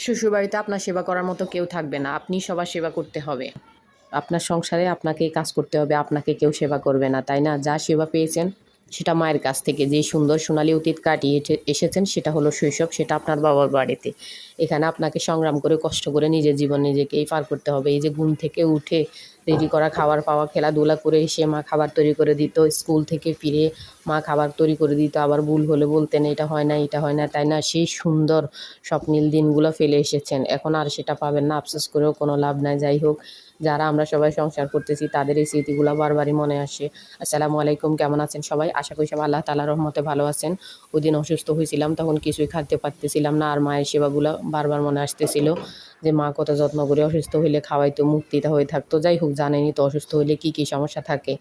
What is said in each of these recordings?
শ্বশুরবাড়িতে আপনার সেবা করার মতো কেউ থাকবে না, আপনি সবার সেবা করতে হবে। আপনার সংসারে আপনাকেই কাজ করতে হবে, আপনাকে কেউ সেবা করবে না, তাই না? যা সেবা পেয়েছেন সেটা মায়ের কাছ থেকে, যে সুন্দর সোনালী অতীত কাটিয়ে এসেছেন সেটা হলো শৈশব, সেটা আপনার বাবার বাড়িতে। এখানে আপনাকে সংগ্রাম করে কষ্ট করে নিজের জীবন নিজেকেই পার করতে হবে। এই যে ঘুম থেকে উঠে রেডি করা খাবার পাওয়া, খেলাধুলা করে এসে মা খাবার তৈরি করে দিত, স্কুল থেকে ফিরে মা খাবার তৈরি করে দিত, আবার ভুল হলে বলতেন এটা হয় না এটা হয় না, তাই না? সেই সুন্দর স্বপ্নিল দিনগুলো ফেলে এসেছেন, এখন আর সেটা পাবেন না, আফসোস করেও কোনো লাভ নাই। যাই হোক, যারা আমরা সবাই সংসার করতেছি তাদের এই স্মৃতিগুলো বারবারই মনে আসে। আসসালামু আলাইকুম, কেমন আছেন সবাই? আশা করি সবাই আল্লাহ তাআলার রহমতে ভালো আছেন। ওই দিন অসুস্থ হয়েছিলাম, তখন কিছুই খাইতে পারতেছিলাম না, আর মায়ের সেবাগুলো বারবার মনে আসতেছিল যে মা কত যত্ন করে অসুস্থ হইলে খাওয়াইতো, মুক্তিটা হয়ে থাকতো। যাই হোক, জানেনই তো অসুস্থ হইলে কী কী সমস্যা থাকে।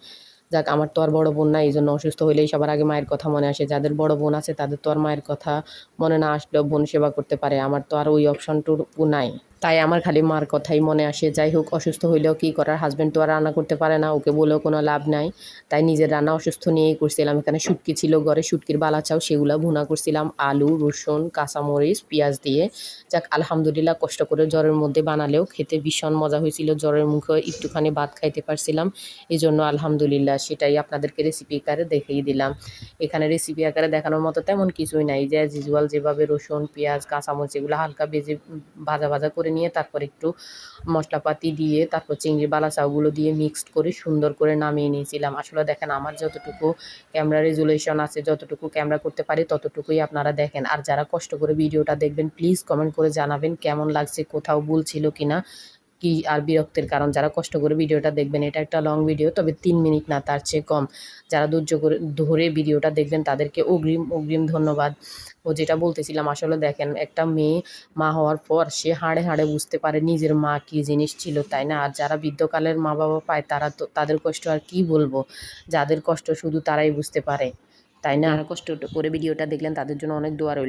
যাক, আমার তো আর বড় বোন নাই, এই জন্য অসুস্থ হইলেই সবার আগে মায়ের কথা মনে আসে। যাদের বড় বোন আছে তাদের তো আর মায়ের কথা মনে না আসলেও বোন সেবা করতে পারে, আমার তো আর ওই অপশনটুকু নাই, তাই আমার খালি মার কথাই মনে আসে। যাই হোক, অসুস্থ হইলেও কী করার, হাজব্যান্ড তো আর রান্না করতে পারে না, ওকে বলেও কোনো লাভ নাই, তাই নিজের রান্না অসুস্থ নিয়েই করছিলাম। এখানে শুটকি ছিল ঘরে, শুটকির বালাচাও, সেগুলো ভুনা করছিলাম আলু, রসুন, কাঁচামরিচ, পেঁয়াজ দিয়ে। যাক, আলহামদুলিল্লাহ, কষ্ট করে জ্বরের মধ্যে বানালেও খেতে ভীষণ মজা হয়েছিল। জ্বরের মুখে একটুখানি ভাত খাইতে পারছিলাম, এই জন্য আলহামদুলিল্লাহ। সেটাই আপনাদেরকে রেসিপি আকারে দেখিয়ে দিলাম। এখানে রেসিপি আকারে দেখানোর মতো তেমন কিছুই নাই, যে অ্যাজ ইউজুয়াল যেভাবে রসুন, পেঁয়াজ, কাঁচামরিচ এগুলো হালকা ভাজা ভাজা করে নিয়ে তারপর একটু মশলাপাতি দিয়ে তারপর চিংড়ির বালাচাওগুলো দিয়ে মিক্সড করে সুন্দর করে নামিয়ে নিয়েছিলাম। আসলে দেখেন, আমার যতটুকু ক্যামেরা রেজুলেশন আছে, যতটুকু ক্যামেরা করতে পারি ততটুকুই আপনারা দেখেন। আর যারা কষ্ট করে ভিডিওটা দেখবেন প্লিজ কমেন্ট করে জানাবেন কেমন লাগছে, কোথাও ভুল ছিল কিনা, কি আর বিরক্তের কারণ। যারা কষ্ট করে ভিডিওটা দেখবেন, এটা একটা লং ভিডিও, তবে 3 মিনিট না, তার চেয়ে কম। যারা ধৈর্য করে ধরে ভিডিওটা দেখবেন তাদেরকে অগ্রিম ধন্যবাদ। ও যেটা বলতেছিলাম, আসলে দেখেন, একটা মেয়ে মা হওয়ার পর সে হাড়ে হাড়ে বুঝতে পারে নিজের মা কী জিনিস ছিল, তাই না? আর যারা বৃদ্ধকালের মা বাবা পায় তারা তো, তাদের কষ্ট আর কি বলবো, যাদের কষ্ট শুধু তারাই বুঝতে পারে, তাই না? যারা কষ্ট করে ভিডিওটা দেখলেন তাদের জন্য অনেক দোয়া রইল।